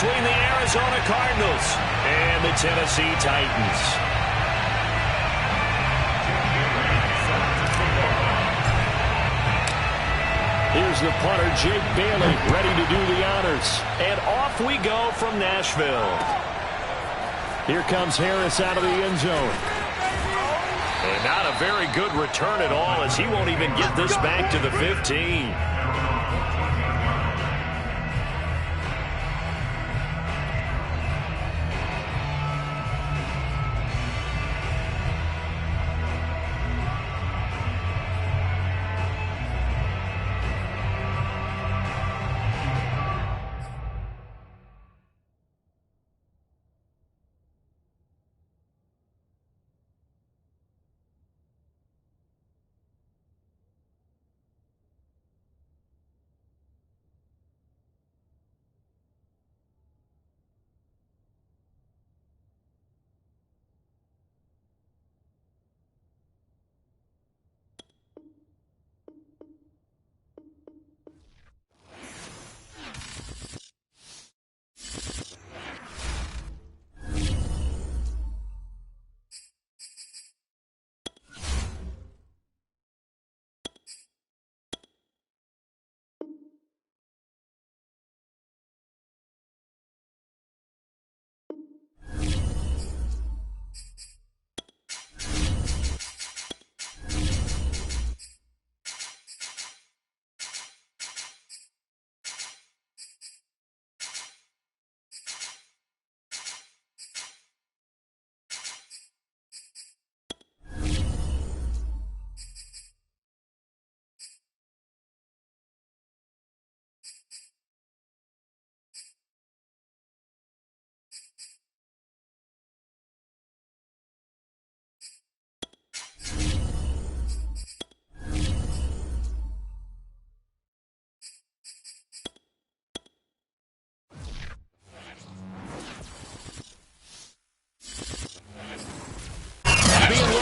between the Arizona Cardinals and the Tennessee Titans. Here's the punter, Jake Bailey, ready to do the honors. And off we go from Nashville. Here comes Harris out of the end zone. And not a very good return at all, as he won't even get this back to the 15.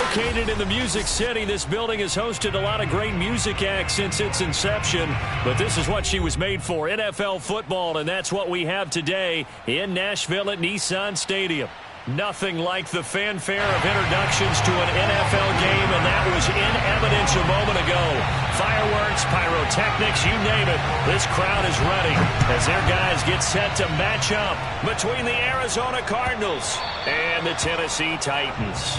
Located in the Music City, this building has hosted a lot of great music acts since its inception, but this is what she was made for, NFL football, and that's what we have today in Nashville at Nissan Stadium. Nothing like the fanfare of introductions to an NFL game, and that was in evidence a moment ago. Fireworks, pyrotechnics, you name it. This crowd is ready as their guys get set to match up between the Arizona Cardinals and the Tennessee Titans.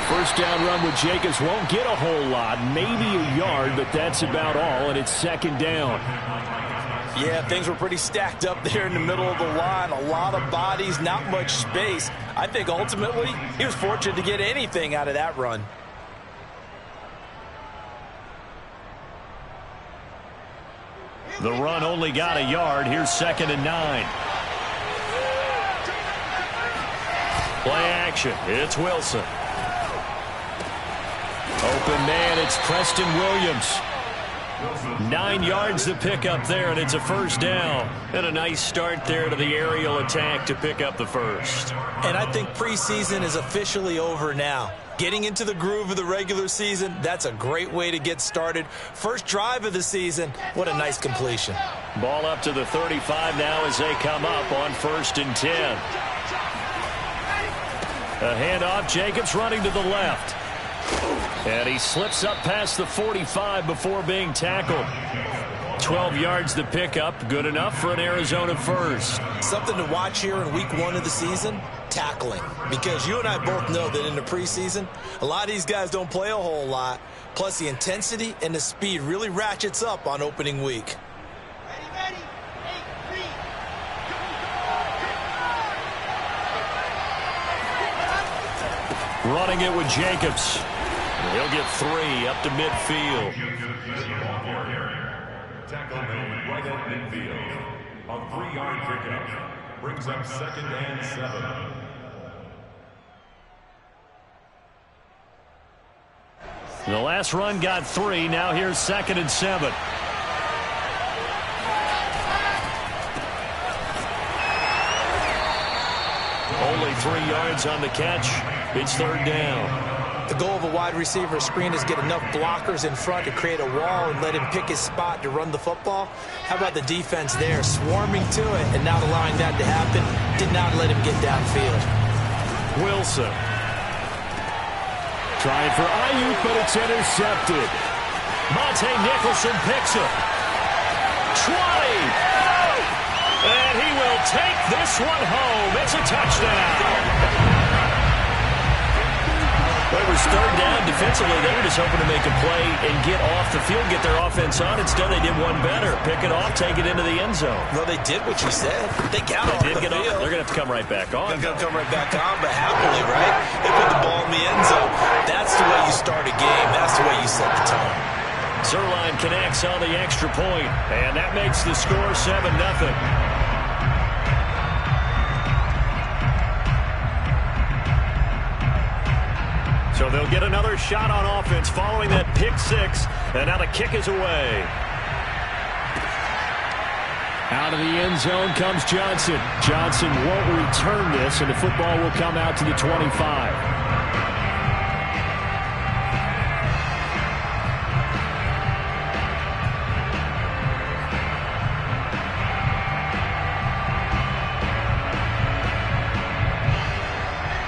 First down run with Jacobs won't get a whole lot, maybe a yard, but that's about all, and it's second down. Yeah, things were pretty stacked up there in the middle of the line. A lot of bodies, not much space. I think ultimately he was fortunate to get anything out of that run. The run only got a yard. Here's 2nd and 9. Play action. It's Wilson. Open man, it's Preston Williams. 9 yards to pick up there, and it's a first down. And a nice start there to the aerial attack to pick up the first. And I think preseason is officially over now. Getting into the groove of the regular season, that's a great way to get started. First drive of the season, what a nice completion. Ball up to the 35 now as they come up on 1st and 10. A handoff, Jacobs running to the left. And he slips up past the 45 before being tackled. 12 yards to pick up, good enough for an Arizona first. Something to watch here in week 1 of the season, tackling. Because you and I both know that in the preseason, a lot of these guys don't play a whole lot. Plus the intensity and the speed really ratchets up on opening week. Running it with Jacobs. He'll get 3 up to midfield. 3-yard pickup. Brings up 2nd and 7. The last run got 3. Now here's 2nd and 7. Only 3 yards on the catch. It's 3rd down. The goal of a wide receiver screen is get enough blockers in front to create a wall and let him pick his spot to run the football. How about the defense there, swarming to it and not allowing that to happen? Did not let him get downfield. Wilson. Trying for Ayuk, but it's intercepted. Monte Nicholson picks it. 20. And he will take this one home. It's a touchdown. Well, it was 3rd down defensively. They were just hoping to make a play and get off the field, get their offense on. Instead, they did one better. Pick it off, take it into the end zone. Well, they did what you said. They got off the field. They're going to have to come right back on. They're going to come right back on, but happily, right? They put the ball in the end zone. That's the way you start a game. That's the way you set the tone. Zuerlein connects on the extra point, and that makes the score 7-0. So they'll get another shot on offense following that pick 6, and now the kick is away. Out of the end zone comes Johnson. Johnson won't return this, and the football will come out to the 25.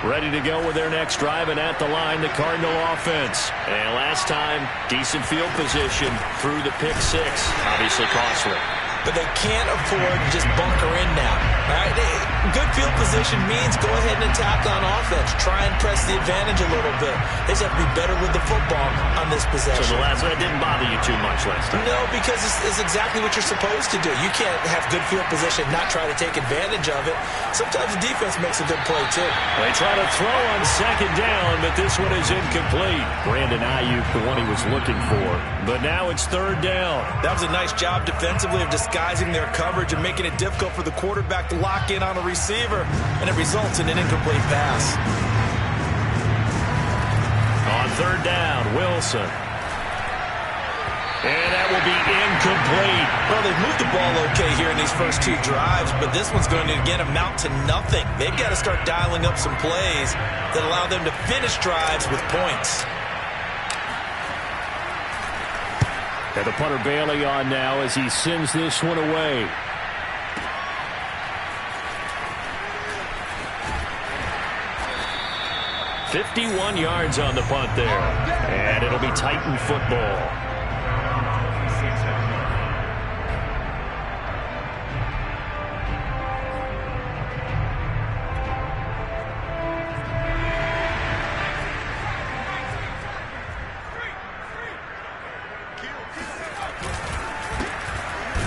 Ready to go with their next drive, and at the line, the Cardinal offense. And last time, decent field position through the pick 6. Obviously costly. But they can't afford to just bunker in now. Right? Good field position means go ahead and attack on offense. Try and press the advantage a little bit. They just have to be better with the football on this possession. So that didn't bother you too much last time? No, because it's exactly what you're supposed to do. You can't have good field position and not try to take advantage of it. Sometimes the defense makes a good play, too. They try to throw on 2nd down, but this one is incomplete. Brandon Ayuk, the one he was looking for. But now it's 3rd down. That was a nice job defensively of disguising their coverage and making it difficult for the quarterback to lock in on a receiver, and it results in an incomplete pass. On 3rd down, Wilson. And that will be incomplete. Well, they've moved the ball okay here in these first 2 drives, but this one's going to, again, amount to nothing. They've got to start dialing up some plays that allow them to finish drives with points. And the punter Bailey on now as he sends this one away. $51 yards on the punt there. And it'll be Titan football.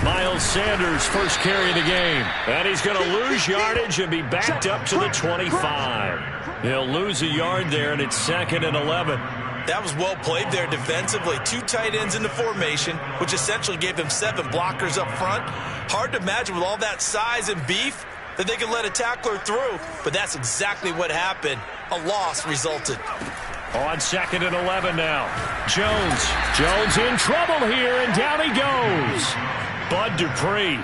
Miles Sanders first carry of the game. And he's going to lose yardage and be backed up to the 25. He'll lose a yard there, and it's 2nd and 11. That was well played there defensively. 2 tight ends in the formation, which essentially gave them 7 blockers up front. Hard to imagine with all that size and beef that they could let a tackler through, but that's exactly what happened. A loss resulted. On 2nd and 11 now. Jones in trouble here, and down he goes. Bud Dupree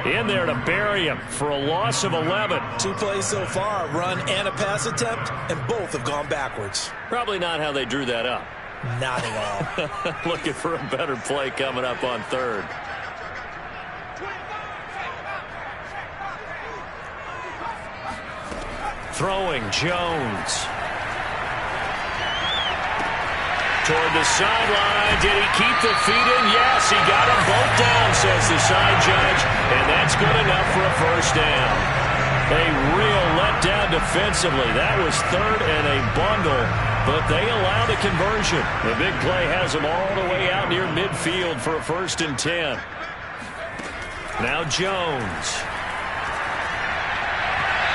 in there to bury him for a loss of 11. 2 plays so far, a run and a pass attempt, and both have gone backwards. Probably not how they drew that up. Not at all. Looking for a better play coming up on 3rd. Throwing Jones. Toward the sideline. Did he keep the feet in? Yes, he got them both down, says the side judge. And that's good enough for a first down. A real letdown defensively. That was 3rd and a bundle, but they allow the conversion. The big play has them all the way out near midfield for a 1st and 10. Now Jones.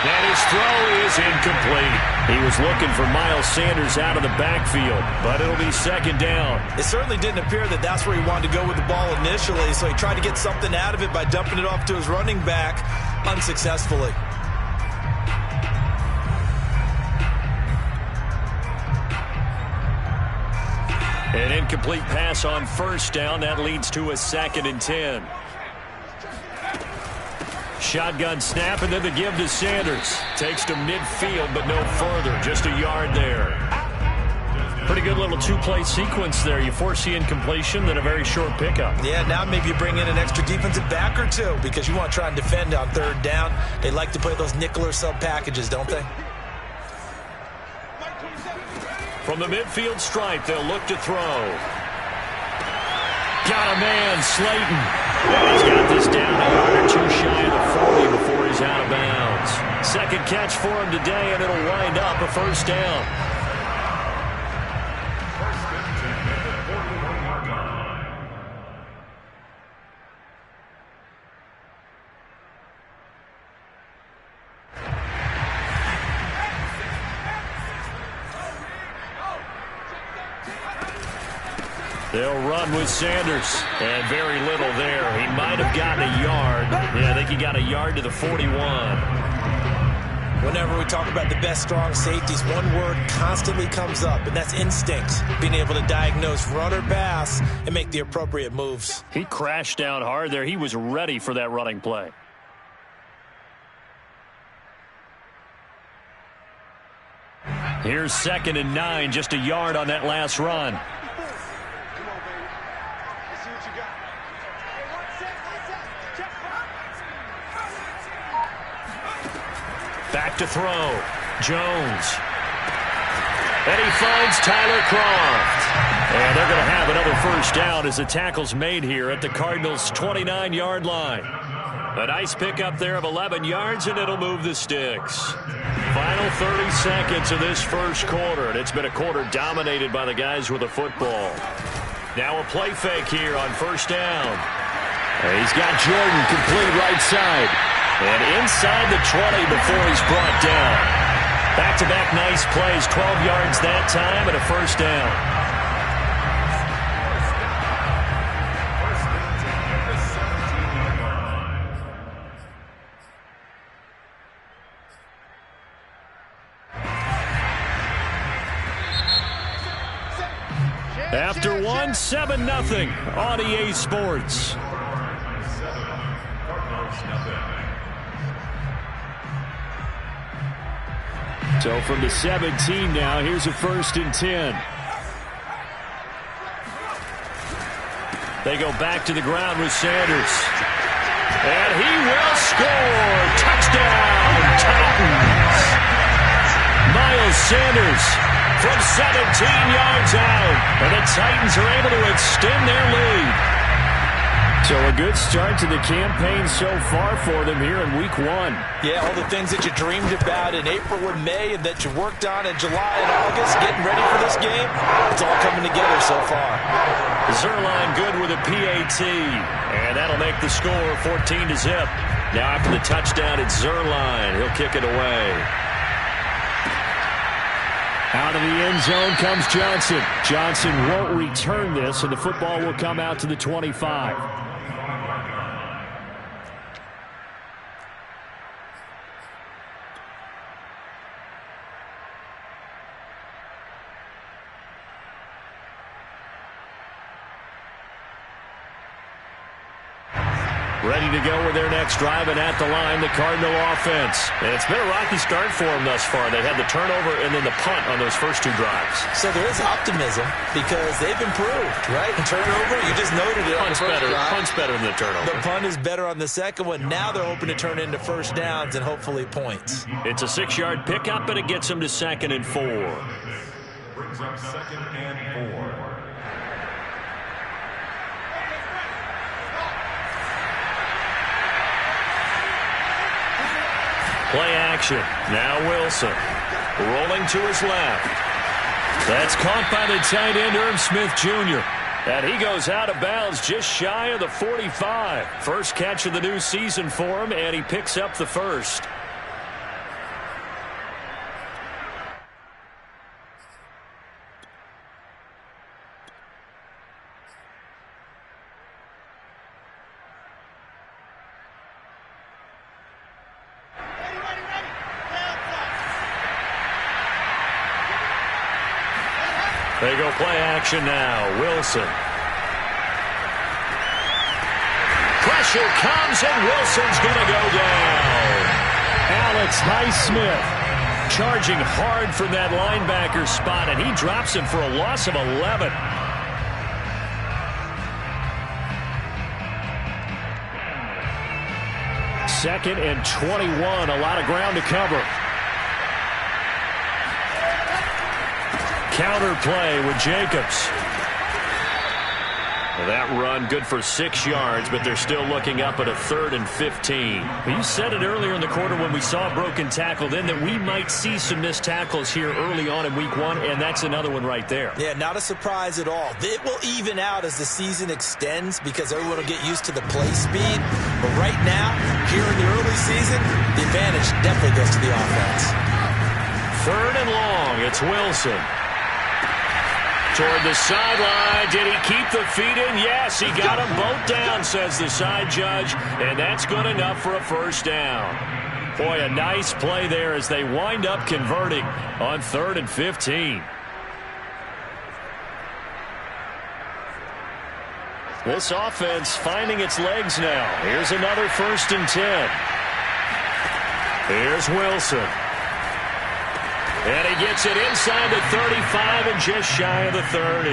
And his throw is incomplete. He was looking for Miles Sanders out of the backfield, but it'll be second down. It certainly didn't appear that that's where he wanted to go with the ball initially, so he tried to get something out of it by dumping it off to his running back unsuccessfully. An incomplete pass on first down. That leads to a 2nd and 10. Shotgun snap, and then the give to Sanders. Takes to midfield, but no further. Just a yard there. Pretty good little two-play sequence there. You force the incompletion, then a very short pickup. Yeah, now maybe you bring in an extra defensive back or two because you want to try and defend on 3rd down. They like to play those nickel or sub packages, don't they? From the midfield stripe, they'll look to throw. Got a man, Slayton. He's got this down a yard or two shy of the 40 before he's out of bounds. Second catch for him today, and it'll wind up a first down. They'll run with Sanders, and very little there. He might have gotten a yard. Yeah, I think he got a yard to the 41. Whenever we talk about the best strong safeties, one word constantly comes up, and that's instinct. Being able to diagnose run or pass and make the appropriate moves. He crashed down hard there. He was ready for that running play. Here's 2nd and 9, just a yard on that last run. Back to throw. Jones. And he finds Tyler Kroft. And they're going to have another first down as the tackle's made here at the Cardinals' 29-yard line. A nice pickup there of 11 yards, and it'll move the sticks. Final 30 seconds of this first quarter, and it's been a quarter dominated by the guys with the football. Now a play fake here on first down. And he's got Jordan complete right side. And inside the 20 before he's brought down. Back-to-back nice plays, 12 yards that time and a first down. After one, 7-0 on EA Sports. So from the 17 now, here's a 1st and 10. They go back to the ground with Sanders. And he will score. Touchdown, Titans. Miles Sanders from 17 yards out. And the Titans are able to extend their lead. So a good start to the campaign so far for them here in Week 1. Yeah, all the things that you dreamed about in April and May and that you worked on in July and August, getting ready for this game, it's all coming together so far. Zuerlein good with a PAT, and that'll make the score 14-0. Now after the touchdown, it's Zuerlein. He'll kick it away. Out of the end zone comes Johnson. Johnson won't return this, and the football will come out to the 25. Ready to go with their next drive, and at the line, the Cardinal offense. And it's been a rocky start for them thus far. They had the turnover and then the punt on those first two drives. So there is optimism because they've improved, right? The turnover, you just noted it. Punt's better. Punt's better than the turnover. The punt is better on the second one. Now they're hoping to turn into first downs and hopefully points. It's a 6-yard pickup, and it gets them to 2nd and 4. Brings up 2nd and 4. Play action. Now Wilson. Rolling to his left. That's caught by the tight end, Irv Smith Jr. And he goes out of bounds just shy of the 45. First catch of the new season for him, and he picks up the first. They go play action now. Wilson. Pressure comes, and Wilson's going to go down. Alex Highsmith charging hard from that linebacker spot, and he drops him for a loss of 11. Second and 21, a lot of ground to cover. Counter play with Jacobs. Well, that run good for 6 yards, but they're still looking up at a 3rd and 15. Well, you said it earlier in the quarter when we saw a broken tackle then that we might see some missed tackles here early on in week 1, and that's another one right there. Yeah, not a surprise at all. It will even out as the season extends because everyone will get used to the play speed. But right now, here in the early season, the advantage definitely goes to the offense. 3rd and long, it's Wilson. Toward the sideline. Did he keep the feet in? Yes, he got them both down, says the side judge, and that's good enough for a first down. Boy, a nice play there as they wind up converting on 3rd and 15. This offense finding its legs now. Here's another 1st and 10. Here's Wilson. And he gets it inside the 35 and just shy of the 30.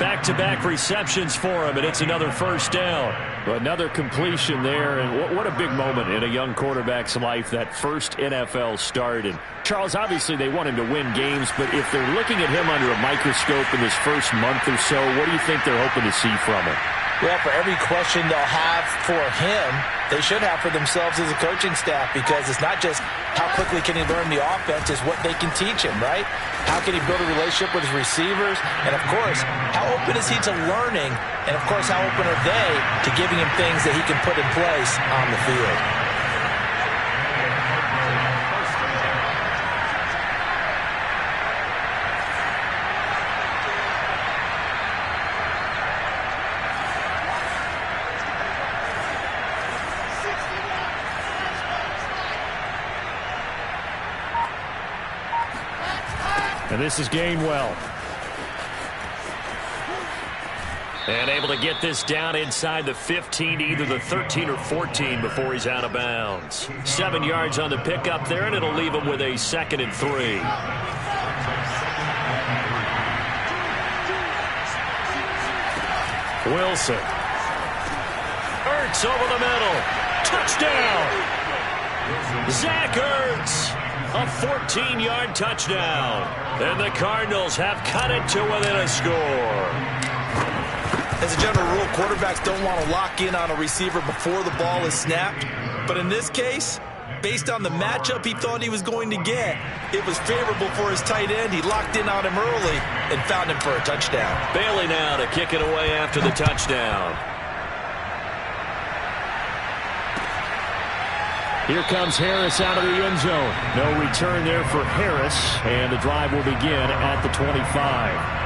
Back-to-back receptions for him, and it's another first down. Another completion there, and what a big moment in a young quarterback's life, that first NFL start. And Charles, obviously they want him to win games, but if they're looking at him under a microscope in this first month or so, what do you think they're hoping to see from him? Well, for every question they'll have for him, they should have for themselves as a coaching staff, because it's not just how quickly can he learn the offense, it's what they can teach him, right? How can he build a relationship with his receivers? And, of course, how open is he to learning? And, of course, how open are they to giving him things that he can put in place on the field? And this is Gainwell. And able to get this down inside the 15, either the 13 or 14 before he's out of bounds. 7 yards on the pickup there, and it'll leave him with a 2nd and 3. Wilson. Ertz over the middle. Touchdown! Zach Ertz. A 14-yard touchdown. And the Cardinals have cut it to within a score. As a general rule, quarterbacks don't want to lock in on a receiver before the ball is snapped. But in this case, based on the matchup he thought he was going to get, it was favorable for his tight end. He locked in on him early and found him for a touchdown. Bailey now to kick it away after the touchdown. Here comes Harris out of the end zone. No return there for Harris, and the drive will begin at the 25.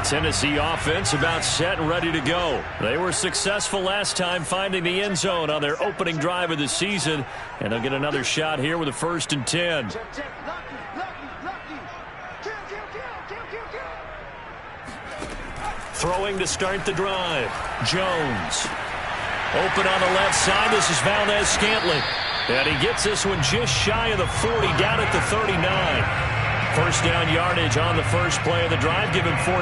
Tennessee offense about set and ready to go. They were successful last time finding the end zone on their opening drive of the season, and they'll get another shot here with a 1st and 10. Throwing to start the drive. Jones. Open on the left side. This is Valdez-Scantling. And he gets this one just shy of the 40, down at the 39. First down yardage on the first play of the drive, given 14.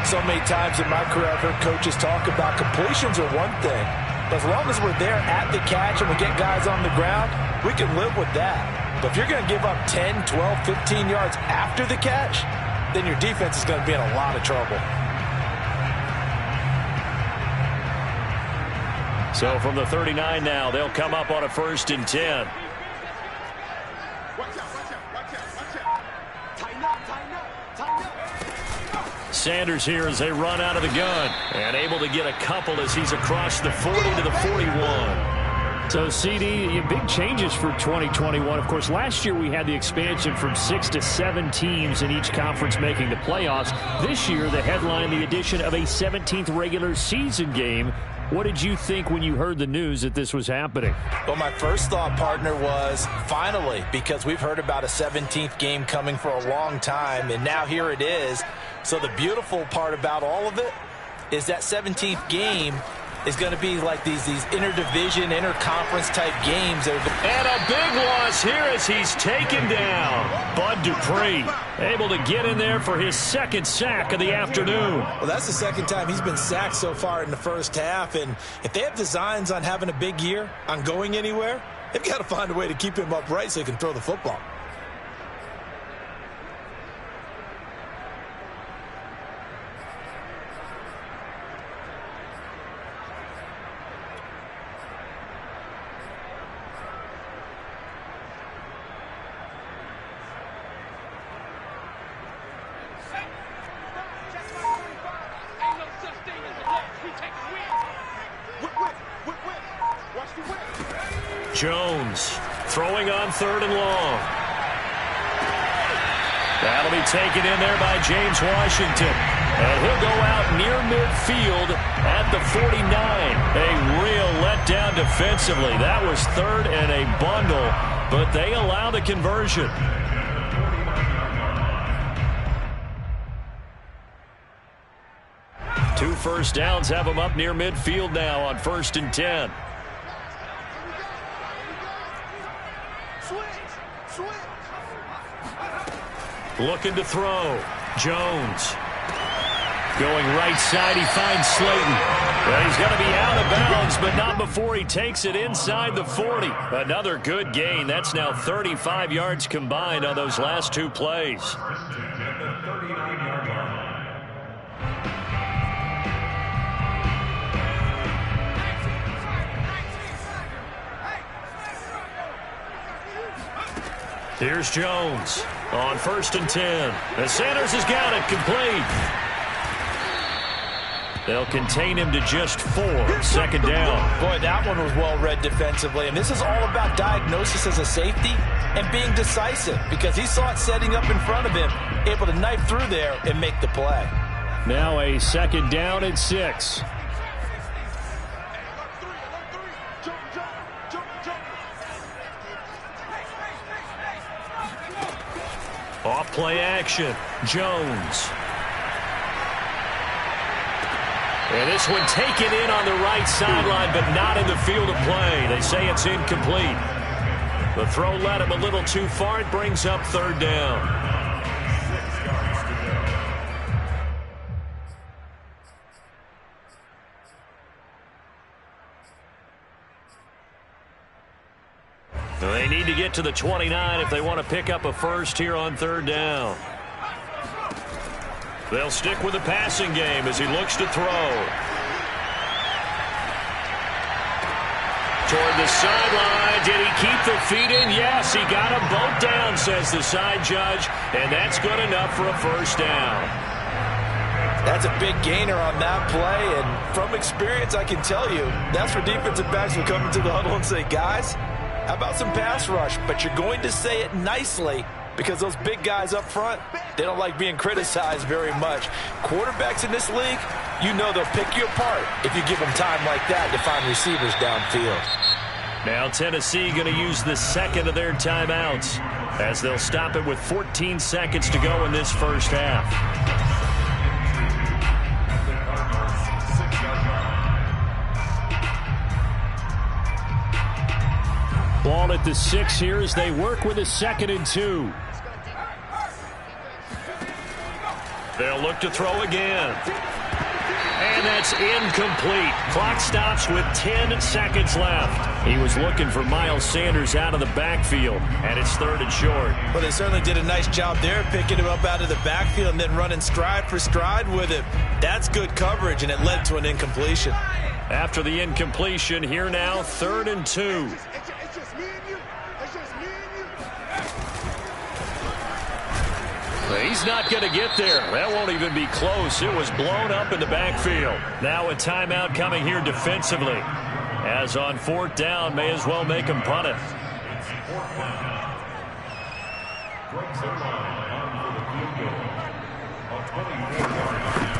So many times in my career, I've heard coaches talk about completions are one thing. But as long as we're there at the catch and we get guys on the ground, we can live with that. But if you're going to give up 10, 12, 15 yards after the catch, then your defense is going to be in a lot of trouble. So from the 39 now, they'll come up on a 1st and 10. Sanders here as they run out of the gun. And able to get a couple as he's across the 40 to the 41. So, CD, big changes for 2021. Of course, last year we had the expansion from 6 to 7 teams in each conference making the playoffs. This year, the headline, the addition of a 17th regular season game. What did you think when you heard the news that this was happening? Well, my first thought, partner, was finally, because we've heard about a 17th game coming for a long time, and now here it is. So the beautiful part about all of it is that 17th game is going to be like these interdivision, interconference type games. And a big loss here as he's taken down. Bud Dupree able to get in there for his second sack of the afternoon. Well, that's the second time he's been sacked so far in the first half. And if they have designs on having a big year, on going anywhere, they've got to find a way to keep him upright so he can throw the football. Jones throwing on 3rd and long. That'll be taken in there by James Washington. And he'll go out near midfield at the 49. A real letdown defensively. That was 3rd and a bundle, but they allow the conversion. Two first downs have them up near midfield now on 1st and 10. Looking to throw. Jones. Going right side, he finds Slayton. Well, he's going to be out of bounds, but not before he takes it inside the 40. Another good gain. That's now 35 yards combined on those last two plays. Here's Jones on 1st and 10. And Sanders has got it complete. They'll contain him to just 4. 2nd down. Boy, that one was well read defensively. And this is all about diagnosis as a safety and being decisive, because he saw it setting up in front of him, able to knife through there and make the play. Now a 2nd down and 6. Off play action. Jones. And this one taken in on the right sideline, but not in the field of play. They say it's incomplete. The throw led him a little too far. It brings up 3rd down. They need to get to the 29 if they want to pick up a first here on 3rd down. They'll stick with the passing game as he looks to throw. Toward the sideline. Did he keep the feet in? Yes, he got them both down, says the side judge. And that's good enough for a first down. That's a big gainer on that play. And from experience, I can tell you, that's where defensive backs will come into the huddle and say, guys, how about some pass rush? But you're going to say it nicely, because those big guys up front, they don't like being criticized very much. Quarterbacks in this league, you know they'll pick you apart if you give them time like that to find receivers downfield. Now Tennessee going to use the 2nd of their timeouts as they'll stop it with 14 seconds to go in this first half. Ball at the 6 here as they work with a 2nd and 2. They'll look to throw again. And that's incomplete. Clock stops with 10 seconds left. He was looking for Miles Sanders out of the backfield, and it's 3rd and short. Well, they certainly did a nice job there, picking him up out of the backfield and then running stride for stride with him. That's good coverage, and it led to an incompletion. After the incompletion, here now, 3rd and 2. He's not going to get there. That won't even be close. It was blown up in the backfield. Now a timeout coming here defensively. As on 4th down, may as well make him punt it. Greg Zuerlein on for the field goal. A 24-yard line.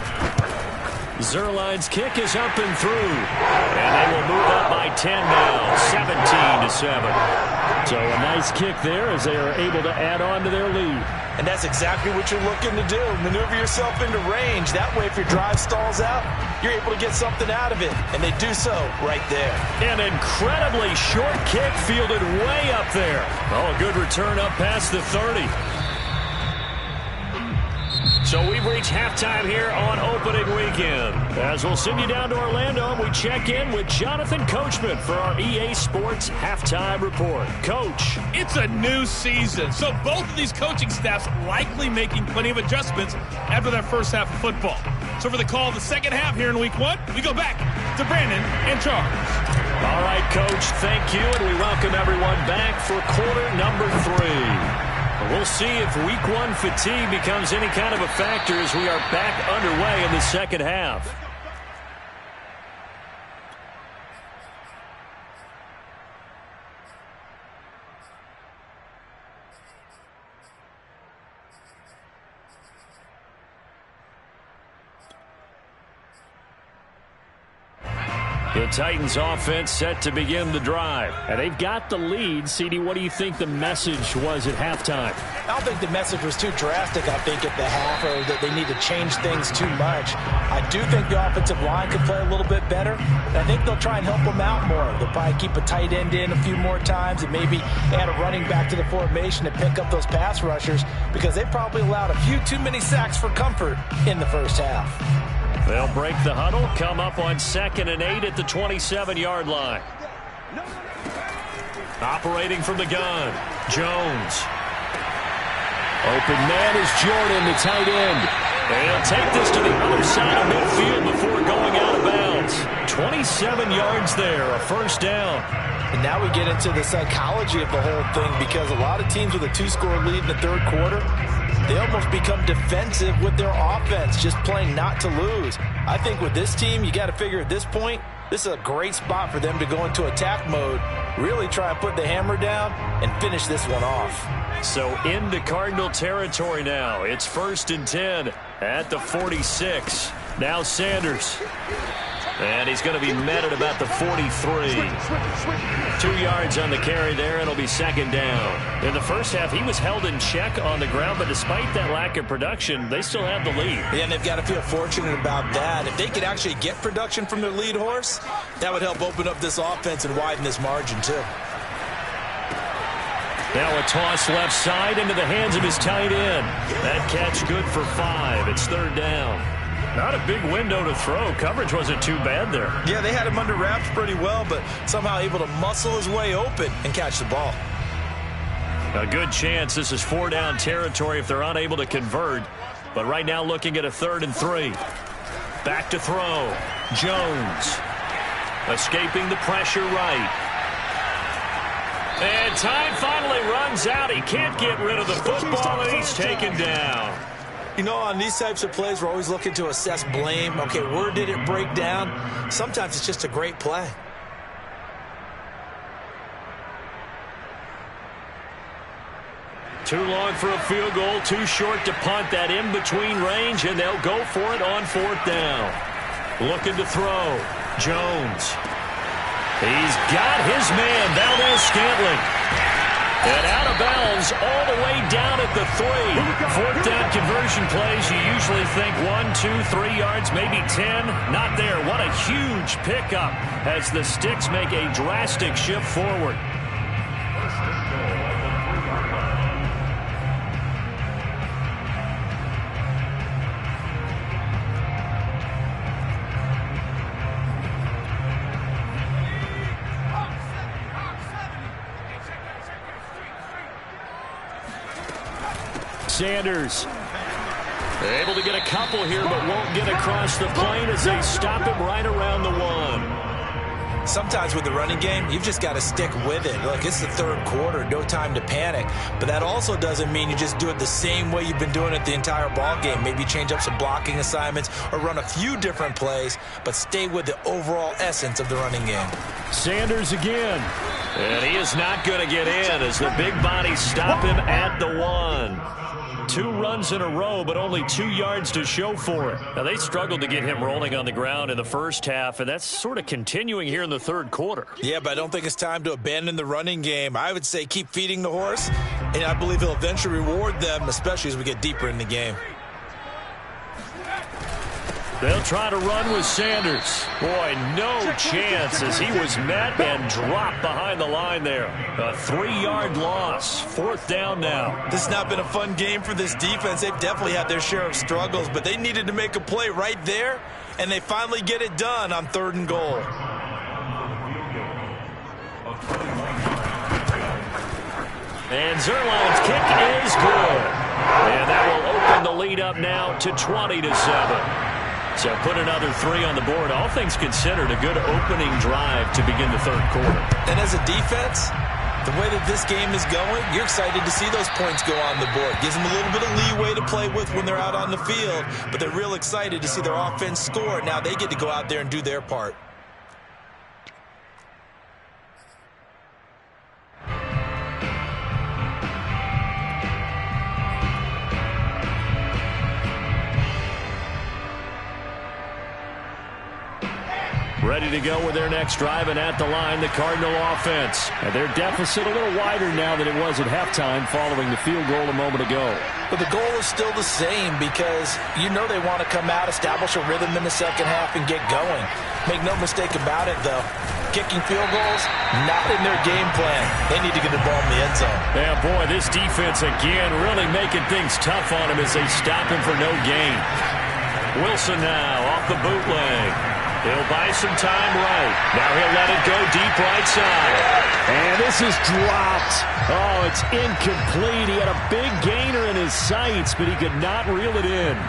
Zuerlein's kick is up and through. And they will move up by 10 now, 17-7. So a nice kick there as they are able to add on to their lead. And that's exactly what you're looking to do. Maneuver yourself into range. That way, if your drive stalls out, you're able to get something out of it. And they do so right there. An incredibly short kick fielded way up there. Oh, a good return up past the 30. So we've reached halftime here on opening weekend. As we'll send you down to Orlando, we check in with Jonathan Coachman for our EA Sports Halftime Report. Coach. It's a new season, so both of these coaching staffs likely making plenty of adjustments after their first half of football. So for the call of the second half here in week 1, we go back to Brandon and Charles. All right, Coach, thank you, and we welcome everyone back for quarter number 3. We'll see if week 1 fatigue becomes any kind of a factor as we are back underway in the second half. The Titans offense set to begin the drive. And they've got the lead. CD, what do you think the message was at halftime? I don't think the message was too drastic, I think, at the half, or that they need to change things too much. I do think the offensive line could play a little bit better, and I think they'll try and help them out more. They'll probably keep a tight end in a few more times and maybe add a running back to the formation to pick up those pass rushers, because they probably allowed a few too many sacks for comfort in the first half. They'll break the huddle, come up on 2nd and 8 at the 27-yard line. Operating from the gun, Jones. Open man is Jordan, the tight end. And he'll take this to the other side of midfield before going out of bounds. 27 yards there, a first down. And now we get into the psychology of the whole thing, because a lot of teams with a 2-score lead in the third quarter, they almost become defensive with their offense, just playing not to lose. I think with this team, you got to figure at this point, this is a great spot for them to go into attack mode, really try and put the hammer down and finish this one off. So into Cardinal territory now. It's 1st and 10 at the 46. Now Sanders. And he's going to be met at about the 43. 2 yards on the carry there, and it'll be 2nd down. In the first half, he was held in check on the ground, but despite that lack of production, they still have the lead. Yeah, and they've got to feel fortunate about that. If they could actually get production from their lead horse, that would help open up this offense and widen this margin too. Now a toss left side into the hands of his tight end. That catch good for 5. It's 3rd down. Not a big window to throw. Coverage wasn't too bad there. Yeah, they had him under wraps pretty well, but somehow able to muscle his way open and catch the ball. A good chance this is 4-down territory if they're unable to convert. But right now looking at a 3rd and 3. Back to throw. Jones. Escaping the pressure right. And time finally runs out. He can't get rid of the football, and he's taken down. You know, on these types of plays, we're always looking to assess blame. Okay, where did it break down? Sometimes it's just a great play. Too long for a field goal, too short to punt. That in-between range, and they'll go for it on 4th down. Looking to throw. Jones. He's got his man, Valdez-Scantling. And out of bounds all the way down at the 3. 4th down conversion plays, you usually think 1, 2, 3 yards, maybe 10. Not there. What a huge pickup as the Sticks make a drastic shift forward. Sanders able to get a couple here, but won't get across the plane as they stop him right around the 1. sometimes with the running game, you've just got to stick with it. Look, it's the third quarter, no time to panic. But that also doesn't mean you just do it the same way you've been doing it the entire ball game. Maybe change up some blocking assignments or run a few different plays, but stay with the overall essence of the running game. Sanders again. And he is not going to get in as the big bodies stop him at the 1. 2 runs in a row, but only 2 yards to show for it. Now, they struggled to get him rolling on the ground in the first half, and that's sort of continuing here in the third quarter. Yeah, but I don't think it's time to abandon the running game. I would say keep feeding the horse, and I believe he'll eventually reward them, especially as we get deeper in the game. They'll try to run with Sanders. Boy, no chance as he was met and dropped behind the line there. A 3-yard loss. 4th down now. This has not been a fun game for this defense. They've definitely had their share of struggles, but they needed to make a play right there, and they finally get it done on 3rd and goal. And Zuerlein's kick is good. And that will open the lead up now to 20-7. So put another 3 on the board. All things considered, a good opening drive to begin the third quarter. And as a defense, the way that this game is going, you're excited to see those points go on the board. Gives them a little bit of leeway to play with when they're out on the field, but they're real excited to see their offense score. Now they get to go out there and do their part. Ready to go with their next drive, and at the line, the Cardinal offense. And their deficit a little wider now than it was at halftime following the field goal a moment ago. But the goal is still the same because you know they want to come out, establish a rhythm in the second half, and get going. Make no mistake about it, though. Kicking field goals, not in their game plan. They need to get the ball in the end zone. Yeah, boy, this defense again really making things tough on him as they stop him for no gain. Wilson now off the bootleg. He'll buy some time right. Now he'll let it go deep right side. And this is dropped. Oh, it's incomplete. He had a big gainer in his sights, but he could not reel it in.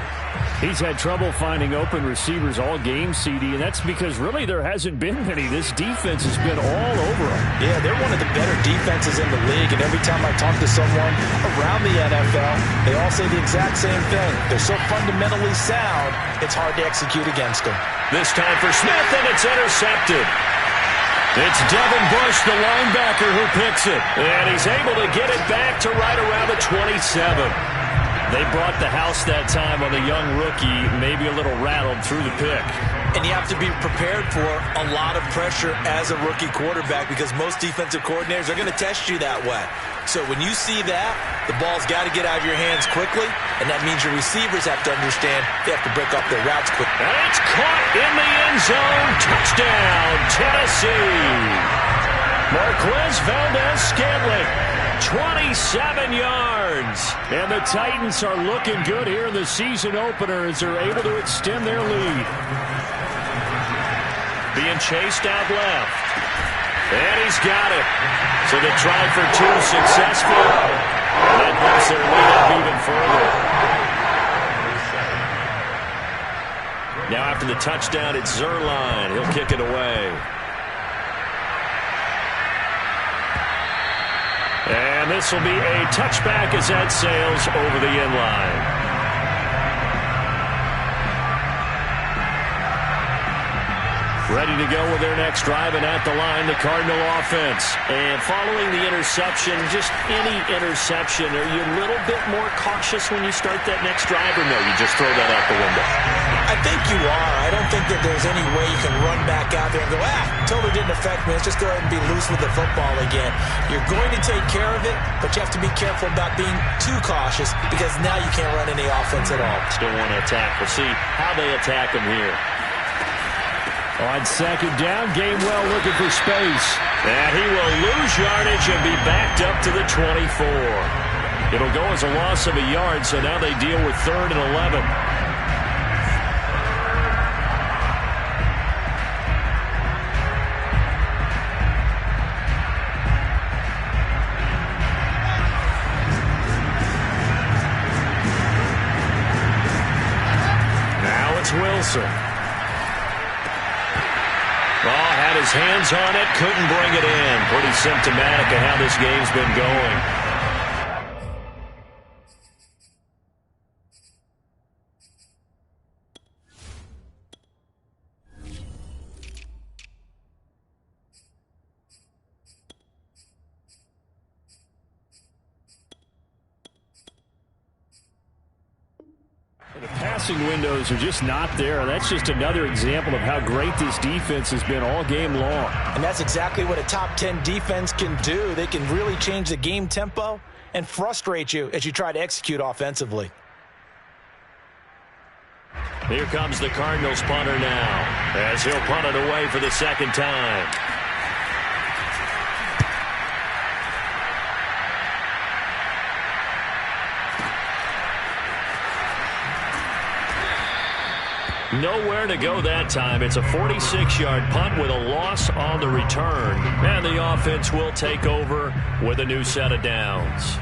He's had trouble finding open receivers all game, CD, and that's because really there hasn't been many. This defense has been all over him. Yeah, they're one of the better defenses in the league, and every time I talk to someone around the NFL, they all say the exact same thing. They're so fundamentally sound, it's hard to execute against them. This time for Smith, and it's intercepted. It's Devin Bush, the linebacker, who picks it. And he's able to get it back to right around the 27. They brought the house that time on the young rookie, maybe a little rattled through the pick. And you have to be prepared for a lot of pressure as a rookie quarterback because most defensive coordinators are going to test you that way. So when you see that, the ball's got to get out of your hands quickly, and that means your receivers have to understand they have to break up their routes quickly. And it's caught in the end zone. Touchdown, Tennessee. Marquez Valdez-Scantling, 27 yards. And the Titans are looking good here in the season opener as they're able to extend their lead. Being chased out left. And he's got it. So the try for 2 successful. And that brings their lead up even further. Now after the touchdown, it's Zuerlein. He'll kick it away. And this will be a touchback as that sails over the end line. Ready to go with their next drive, and at the line, the Cardinal offense. And following the interception, just any interception, are you a little bit more cautious when you start that next drive, or no, you just throw that out the window? I think you are. I don't think that there's any way you can run back out there and go, totally didn't affect me. Let's just go ahead and be loose with the football again. You're going to take care of it, but you have to be careful about being too cautious because now you can't run any offense at all. Still want to attack. We'll see how they attack him here. On second down, Gainwell looking for space. And he will lose yardage and be backed up to the 24. It'll go as a loss of a yard, so now they deal with 3rd and 11. Now it's Wilson. Had his hands on it, couldn't bring it in. Pretty symptomatic of how this game's been going. The passing windows are just not there. That's just another example of how great this defense has been all game long. And that's exactly what a top 10 defense can do. They can really change the game tempo and frustrate you as you try to execute offensively. Here comes the Cardinals punter now, as he'll punt it away for the second time. Nowhere to go that time. It's a 46-yard punt with a loss on the return. And the offense will take over with a new set of downs.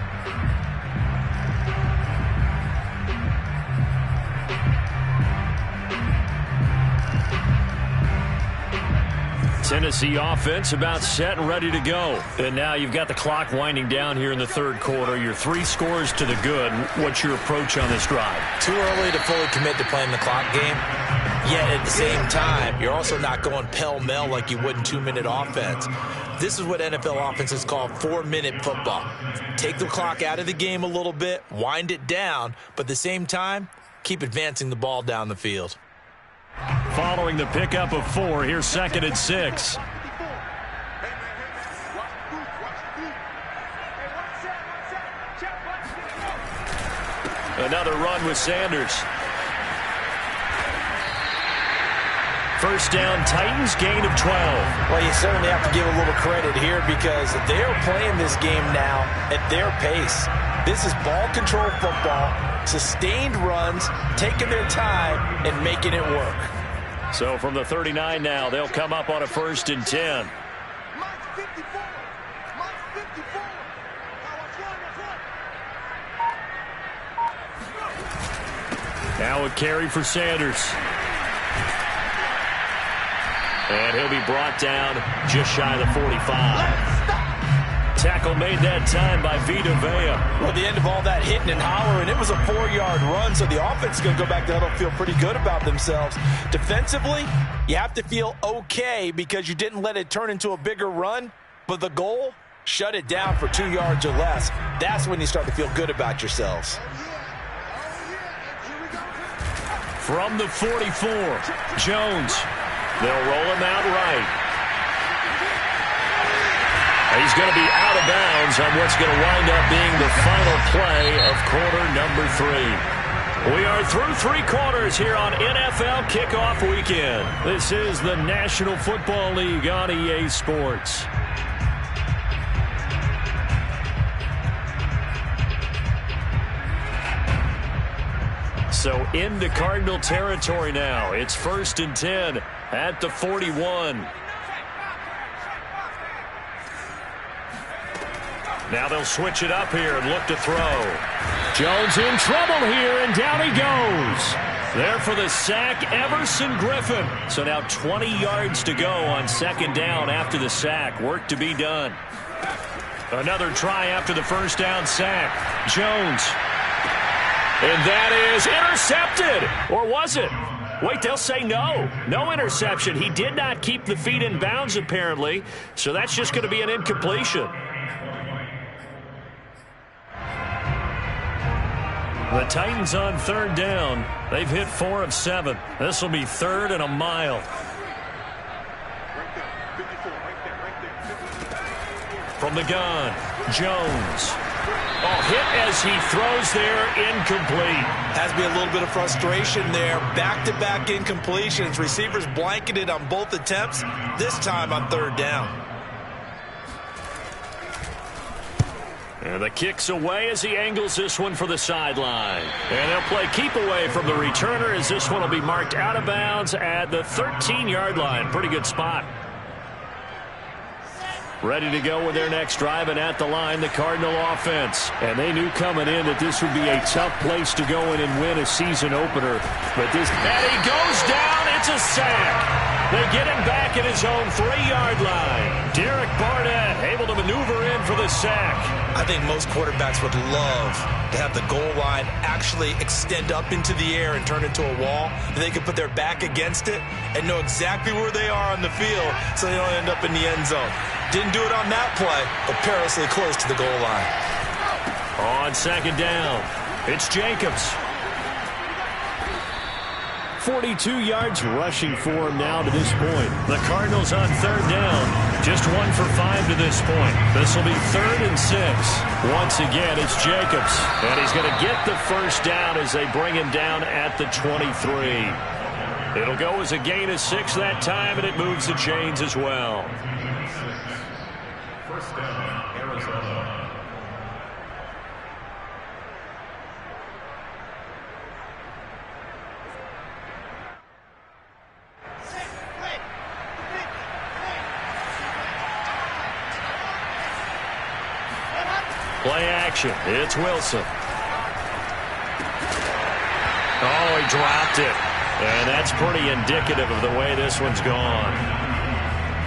Tennessee offense about set and ready to go. And now you've got the clock winding down here in the third quarter. Your 3 scores to the good. What's your approach on this drive? Too early to fully commit to playing the clock game. Yet at the same time, you're also not going pell-mell like you would in 2-minute offense. This is what NFL offenses call 4-minute football. Take the clock out of the game a little bit, wind it down, but at the same time, keep advancing the ball down the field. Following the pickup of 4, here's 2nd and 6. Another run with Sanders. First down, Titans, gain of 12. Well, you certainly have to give a little credit here because they're playing this game now at their pace. This is ball control football, sustained runs, taking their time and making it work. So from the 39 now, they'll come up on a 1st and 10. Now a carry for Sanders. And he'll be brought down just shy of the 45. Tackle made that time by Vita Vea. Well, at the end of all that hitting and hollering, it was a 4-yard run, so the offense is going to go back there and feel pretty good about themselves. Defensively, you have to feel okay because you didn't let it turn into a bigger run, but the goal, shut it down for 2 yards or less. That's when you start to feel good about yourselves. From the 44, Jones. They'll roll him out right. He's going to be out of bounds on what's going to wind up being the final play of quarter number 3. We are through 3 quarters here on NFL Kickoff Weekend. This is the National Football League on EA Sports. So into Cardinal territory now. It's 1st and 10 at the 41. Now they'll switch it up here and look to throw. Jones in trouble here, and down he goes. There for the sack, Everson Griffin. So now 20 yards to go on 2nd down after the sack. Work to be done. Another try after the 1st down sack. Jones. And that is intercepted. Or was it? Wait, they'll say no. No interception. He did not keep the feet in bounds, apparently. So that's just going to be an incompletion. The Titans on 3rd down. They've hit 4 of 7. This will be 3rd and a mile. From the gun, Jones. Oh, hit as he throws there, incomplete. Has to be a little bit of frustration there. Back-to-back incompletions. Receivers blanketed on both attempts, this time on 3rd down. And the kick's away as he angles this one for the sideline. And they'll play keep away from the returner as this one will be marked out of bounds at the 13-yard line. Pretty good spot. Ready to go with their next drive, and at the line, the Cardinal offense. And they knew coming in that this would be a tough place to go in and win a season opener. But this, and he goes down. It's a sack. They get him back at his own 3-yard line. Derek Barnett able to maneuver in for the sack. I think most quarterbacks would love to have the goal line actually extend up into the air and turn into a wall. They can put their back against it and know exactly where they are on the field so they don't end up in the end zone. Didn't do it on that play, but perilously close to the goal line. On second down, it's Jacobs. 42 yards rushing for him now to this point. The Cardinals on third down. Just 1 for 5 to this point. This will be 3rd and 6. Once again, it's Jacobs. And he's going to get the first down as they bring him down at the 23. It'll go as a gain of 6 that time, and it moves the chains as well. First down, Arizona. Play action. It's Wilson. Oh, he dropped it. And that's pretty indicative of the way this one's gone.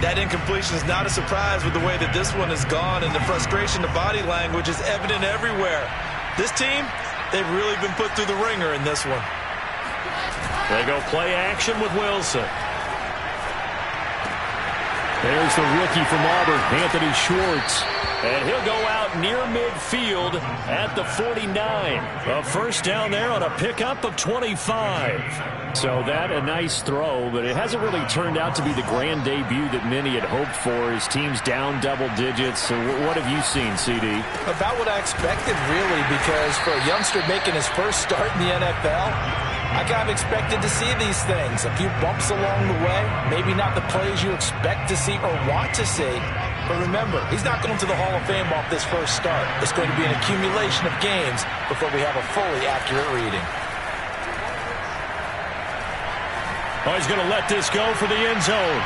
That incompletion is not a surprise with the way that this one has gone, and the frustration, the body language is evident everywhere. This team, they've really been put through the ringer in this one. They go play action with Wilson. There's the rookie from Auburn, Anthony Schwartz. And he'll go out near midfield at the 49. A first down there on a pickup of 25. So that a nice throw, but it hasn't really turned out to be the grand debut that many had hoped for. His team's down double digits. So what have you seen, CD? About what I expected, really, because for a youngster making his first start in the NFL, I kind of expected to see these things. A few bumps along the way, maybe not the plays you expect to see or want to see. But remember, he's not going to the Hall of Fame off this first start. It's going to be an accumulation of games before we have a fully accurate reading. Oh, he's going to let this go for the end zone.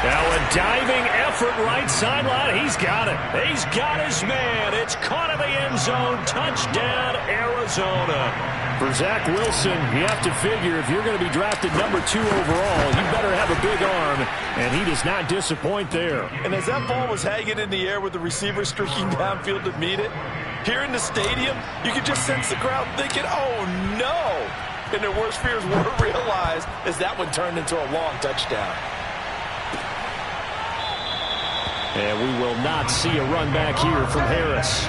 Now a diving effort right sideline. He's got it. He's got his man. It's caught in the end zone. Touchdown, Arizona. For Zach Wilson, you have to figure if you're going to be drafted number 2 overall, you better have a big arm, and he does not disappoint there. And as that ball was hanging in the air with the receiver streaking downfield to meet it, here in the stadium, you could just sense the crowd thinking, oh, no. And their worst fears were realized as that one turned into a long touchdown. And we will not see a run back here from Harris.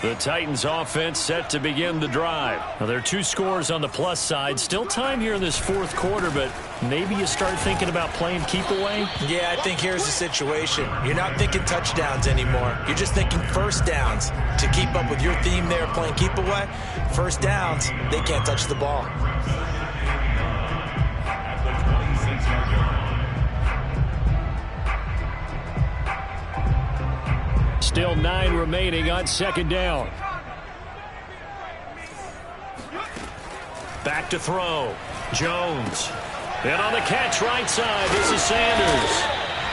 The Titans offense set to begin the drive. Now, there are 2 scores on the plus side. Still time here in this 4th quarter, but maybe you start thinking about playing keep away? Yeah, I think here's the situation. You're not thinking touchdowns anymore. You're just thinking first downs. To keep up with your theme there, playing keep away, first downs, they can't touch the ball. Still 9 remaining on second down. Back to throw. Jones. And on the catch right side, this is Sanders.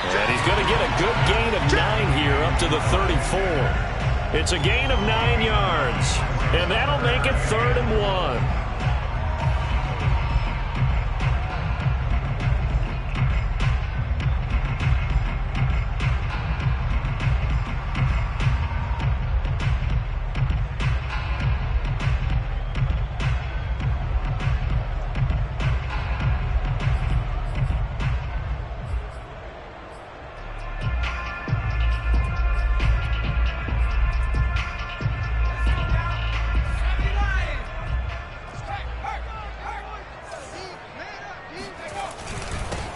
And he's going to get a good gain of 9 here up to the 34. It's a gain of 9 yards. And that'll make it 3rd and 1.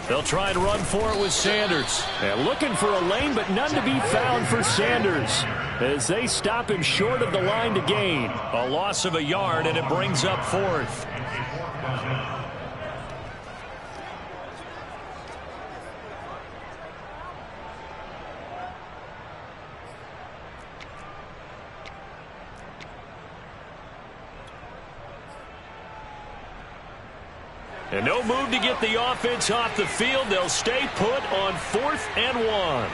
They'll try and run for it with Sanders. And looking for a lane, but none to be found for Sanders as they stop him short of the line to gain. A loss of a yard, and it brings up 4th. And no move to get the offense off the field. They'll stay put on 4th and 1.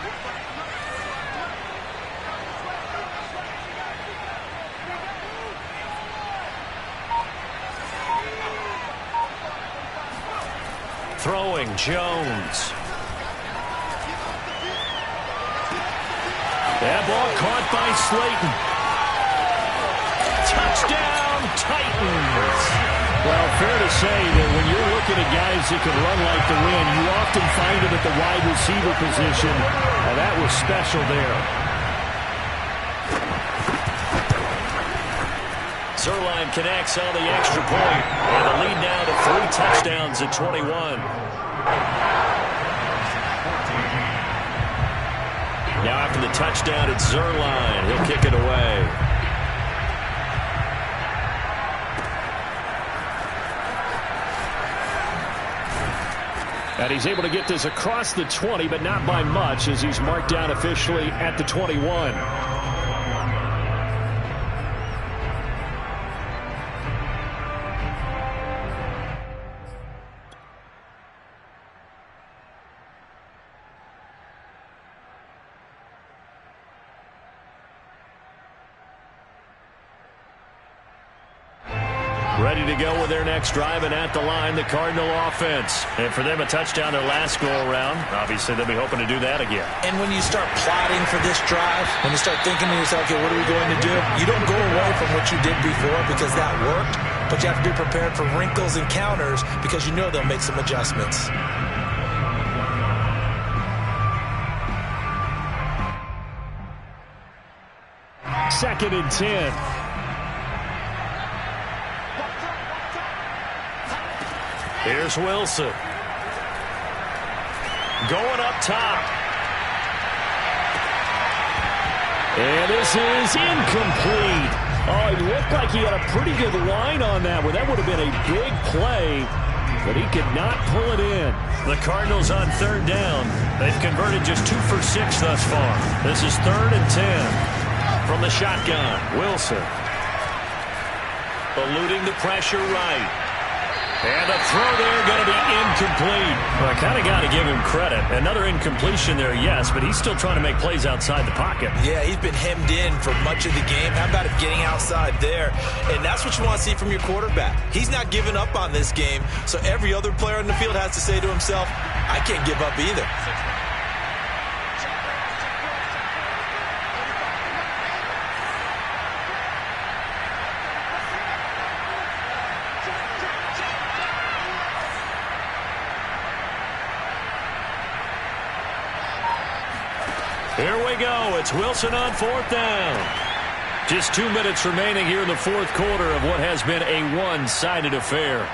Throwing, Jones. That ball caught by Slayton. Touchdown, Titans. Well, fair to say that when you're looking at guys that can run like the wind, you often find them at the wide receiver position, and that was special there. Zuerlein connects on the extra point, and the lead now to 3 touchdowns at 21. Now after the touchdown, it's Zuerlein. He'll kick it away. And he's able to get this across the 20, but not by much, as he's marked down officially at the 21. Ready to go with their next drive, and at the line, the Cardinal offense. And for them, a touchdown their last go-around. Obviously, they'll be hoping to do that again. And when you start plotting for this drive, when you start thinking to yourself, okay, what are we going to do? You don't go away from what you did before because that worked, but you have to be prepared for wrinkles and counters because you know they'll make some adjustments. Second and 10. Here's Wilson. Going up top. And this is incomplete. Oh, it looked like he had a pretty good line on that one. That would have been a big play, but he could not pull it in. The Cardinals on 3rd down. They've converted just 2 for 6 thus far. This is 3rd and 10. From the shotgun, Wilson. Eluding the pressure right. And the throw there going to be incomplete. Well, I kind of got to give him credit. Another incompletion there, yes, but he's still trying to make plays outside the pocket. Yeah, he's been hemmed in for much of the game. How about him getting outside there? And that's what you want to see from your quarterback. He's not giving up on this game, so every other player on the field has to say to himself, I can't give up either. Here we go. It's Wilson on 4th down. Just 2 minutes remaining here in the 4th quarter of what has been a one-sided affair.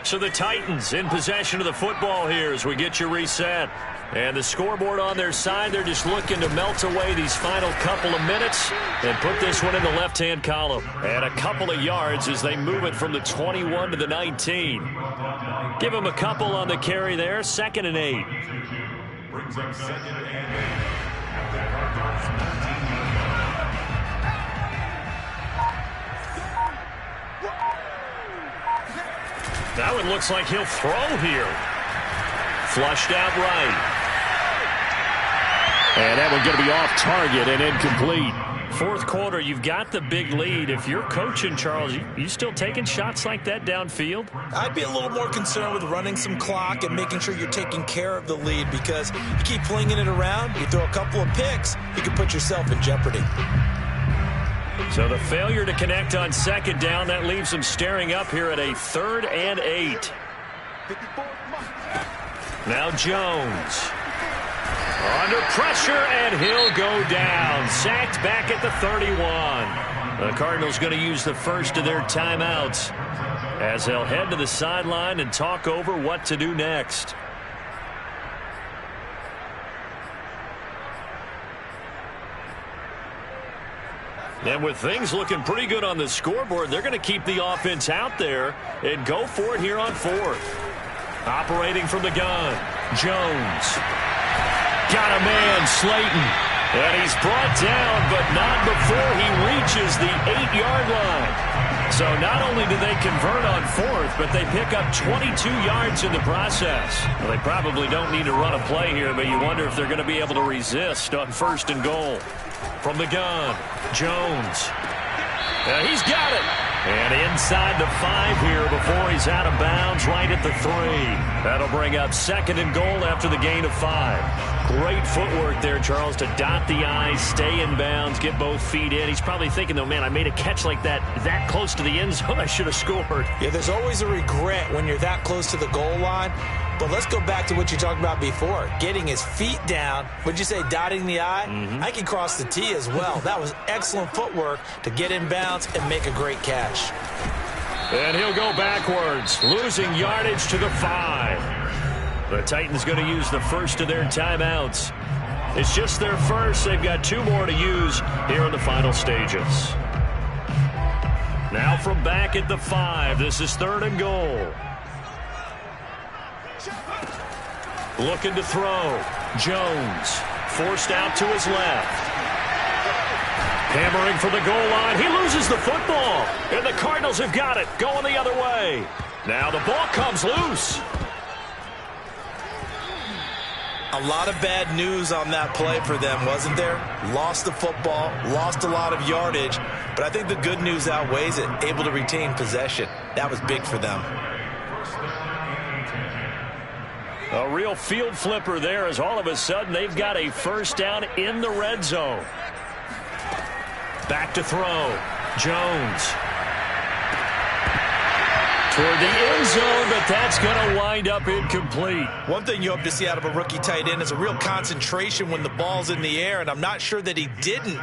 So the Titans in possession of the football here as we get you reset. And the scoreboard on their side, they're just looking to melt away these final couple of minutes and put this one in the left-hand column. And a couple of yards as they move it from the 21 to the 19. Give them a couple on the carry there. 2nd and 8. Brings up 2nd and 8. That one looks like he'll throw here. Flushed out right. And that one's going to be off target and incomplete. 4th quarter, you've got the big lead. If you're coaching, Charles, you still taking shots like that downfield? I'd be a little more concerned with running some clock and making sure you're taking care of the lead, because you keep flinging it around, you throw a couple of picks, you can put yourself in jeopardy. So the failure to connect on 2nd down, that leaves them staring up here at a 3rd and 8. Now Jones. Under pressure, and he'll go down. Sacked back at the 31. The Cardinals going to use the first of their timeouts as they'll head to the sideline and talk over what to do next. And with things looking pretty good on the scoreboard, they're going to keep the offense out there and go for it here on 4th. Operating from the gun, Jones. Got a man, Slayton. And he's brought down, but not before he reaches the 8-yard line. So not only do they convert on fourth, but they pick up 22 yards in the process. Well, they probably don't need to run a play here, but you wonder if they're going to be able to resist on first and goal. From the gun, Jones. He's got it. And inside the 5 here before he's out of bounds right at the 3. That'll bring up second and goal after the gain of 5. Great footwork there, Charles, to dot the I's, stay in bounds, get both feet in. He's probably thinking, though, man, I made a catch like that close to the end zone. I should have scored. Yeah, there's always a regret when you're that close to the goal line. But let's go back to what you talked about before. Getting his feet down. Would you say dotting the I? I can cross the T as well. That was excellent footwork to get in bounds and make a great catch. And he'll go backwards, losing yardage to the 5. The Titans going to use the first of their timeouts. It's just their first. They've got 2 more to use here in the final stages. Now from back at the 5, this is third and goal. Looking to throw. Jones forced out to his left. Hammering for the goal line. He loses the football. And the Cardinals have got it. Going the other way. Now the ball comes loose. A lot of bad news on that play for them, wasn't there? Lost the football, lost a lot of yardage. But I think the good news outweighs it. Able to retain possession. That was big for them. A real field flipper there as all of a sudden they've got a first down in the red zone. Back to throw. Jones. Toward the end zone, but that's going to wind up incomplete. One thing you hope to see out of a rookie tight end is a real concentration when the ball's in the air, and I'm not sure that he didn't,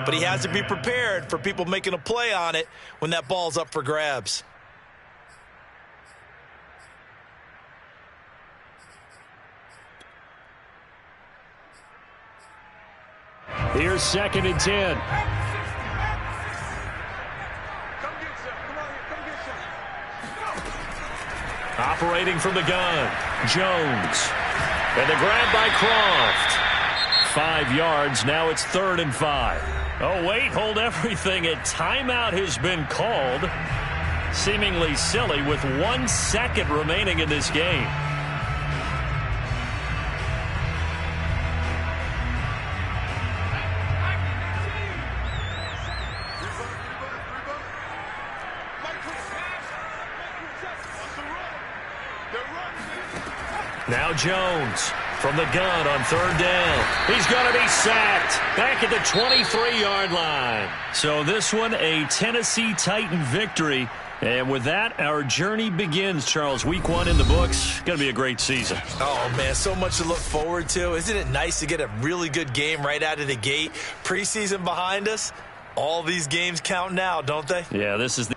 but he has to be prepared for people making a play on it when that ball's up for grabs. Here's second and 10. Operating from the gun, Jones. And the grab by Croft. 5 yards, now it's third and 5. Oh, wait, hold everything. A timeout has been called. Seemingly silly with 1 second remaining in this game. Now Jones from the gun on third down. He's going to be sacked back at the 23-yard line. So this one, a Tennessee Titan victory. And with that, our journey begins, Charles. Week 1 in the books. Going to be a great season. Oh, man, so much to look forward to. Isn't it nice to get a really good game right out of the gate? Preseason behind us. All these games count now, don't they? Yeah, this is the